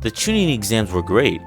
The Chunin exams were great.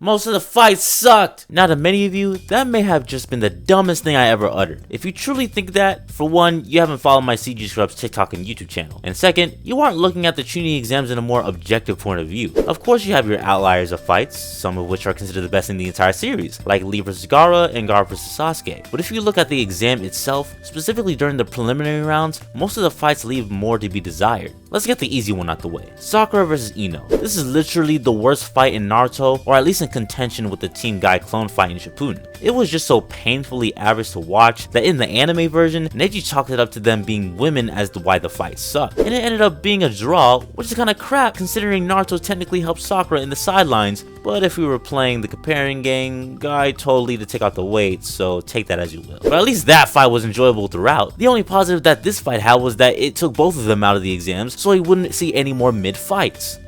Most of the fights sucked! Now to many of you, that may have just been the dumbest thing I ever uttered. If you truly think that, for one, you haven't followed my CG Scrubs TikTok and YouTube channel. And second, you aren't looking at the Chunin exams in a more objective point of view. Of course you have your outliers of fights, some of which are considered the best in the entire series, like Lee vs Gaara and Gaara vs Sasuke. But if you look at the exam itself, specifically during the preliminary rounds, most of the fights leave more to be desired. Let's get the easy one out the way. Sakura vs Ino. This is literally the worst fight in Naruto, or at least in contention with the Team Guy clone fight in Shippuden. It was just so painfully average to watch that in the anime version, Neji chalked it up to them being women as to why the fight sucked. And it ended up being a draw, which is kinda crap considering Naruto technically helped Sakura in the sidelines, but if we were playing the comparing game, Guy told Lee to take out the weight, so take that as you will. But at least that fight was enjoyable throughout. The only positive that this fight had was that it took both of them out of the exams, so he wouldn't see any more mid-fights.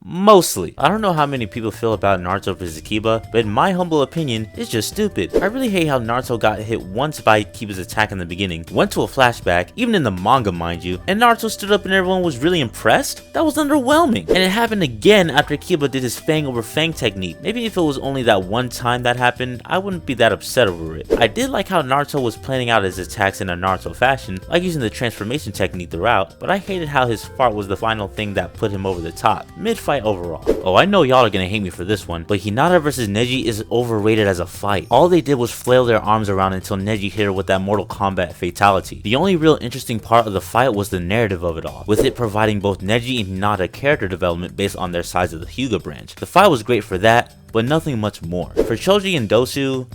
Mostly. I don't know how many people feel about Naruto vs Kiba, but in my humble opinion, it's just stupid. I really hate how Naruto got hit once by Kiba's attack in the beginning, went to a flashback, even in the manga mind you, and Naruto stood up and everyone was really impressed? That was underwhelming. And it happened again after Kiba did his fang over fang technique. Maybe if it was only that one time that happened, I wouldn't be that upset over it. I did like how Naruto was planning out his attacks in a Naruto fashion, like using the transformation technique throughout, but I hated how his fart was the final thing that put him over the top, mid-fight overall. Oh, I know y'all are gonna hate me for this one, but Hinata vs Neji is overrated as a fight. All they did was flail their arms around until Neji hit her with that Mortal Kombat fatality. The only real interesting part of the fight was the narrative of it all, with it providing both Neji and Hinata character development based on their sides of the Hyuga branch. The fight was great for that, but nothing much more. For Choji and Dosu,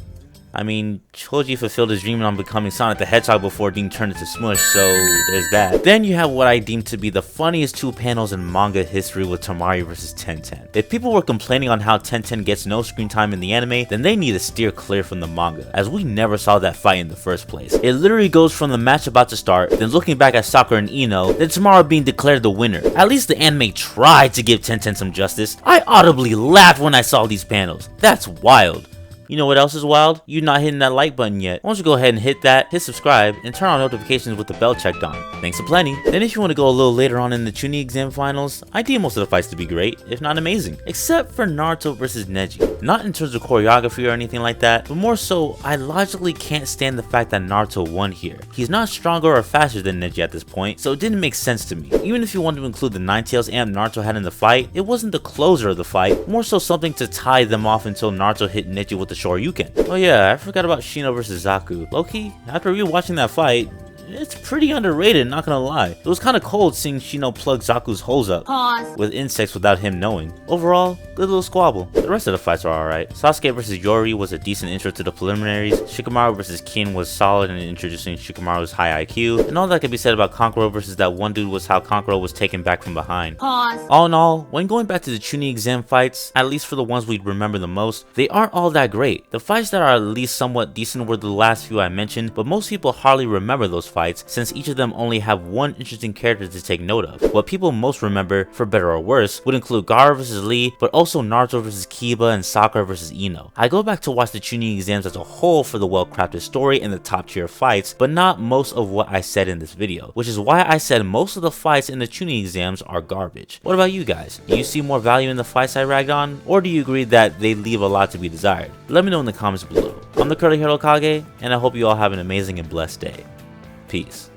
I mean, Choji fulfilled his dream on becoming Sonic the Hedgehog before being turned into Smush, so there's that. Then you have what I deem to be the funniest two panels in manga history with Temari vs Tenten. If people were complaining on how Tenten gets no screen time in the anime, then they need to steer clear from the manga, as we never saw that fight in the first place. It literally goes from the match about to start, then looking back at Sakura and Ino, then Temari being declared the winner. At least the anime tried to give Tenten some justice. I audibly laughed when I saw these panels. That's wild. You know what else is wild? You not hitting that like button yet. Why don't you go ahead and hit that, hit subscribe, and turn on notifications with the bell checked on. Thanks a plenty. Then if you want to go a little later on in the Chunin exam finals, I deem most of the fights to be great, if not amazing. Except for Naruto vs Neji. Not in terms of choreography or anything like that, but more so, I logically can't stand the fact that Naruto won here. He's not stronger or faster than Neji at this point, so it didn't make sense to me. Even if you want to include the 9 tails amp Naruto had in the fight, it wasn't the closer of the fight, more so something to tie them off until Naruto hit Neji with the Shoryuken. Oh yeah, I forgot about Shino vs Zaku. Low-key, after rewatching that fight, it's pretty underrated, not gonna lie. It was kinda cold seeing Shino plug Zaku's holes up with insects without him knowing. Overall, good little squabble. The rest of the fights are alright. Sasuke vs Yori was a decent intro to the preliminaries. Shikamaru vs Kin was solid in introducing Shikamaru's high IQ. And all that can be said about Kankuro versus that one dude was how Kankuro was taken back from behind. All in all, when going back to the Chunin exam fights, at least for the ones we'd remember the most, they aren't all that great. The fights that are at least somewhat decent were the last few I mentioned, but most people hardly remember those fights since each of them only have one interesting character to take note of. What people most remember, for better or worse, would include Gaara vs Lee, but also Naruto vs Kiba and Sakura vs Ino. I go back to watch the Chunin exams as a whole for the well-crafted story and the top tier fights, but not most of what I said in this video, which is why I said most of the fights in the Chunin exams are garbage. What about you guys? Do you see more value in the fights I ragged on, or do you agree that they leave a lot to be desired? Let me know in the comments below. I'm the Curly Haired Hokage, and I hope you all have an amazing and blessed day. Peace.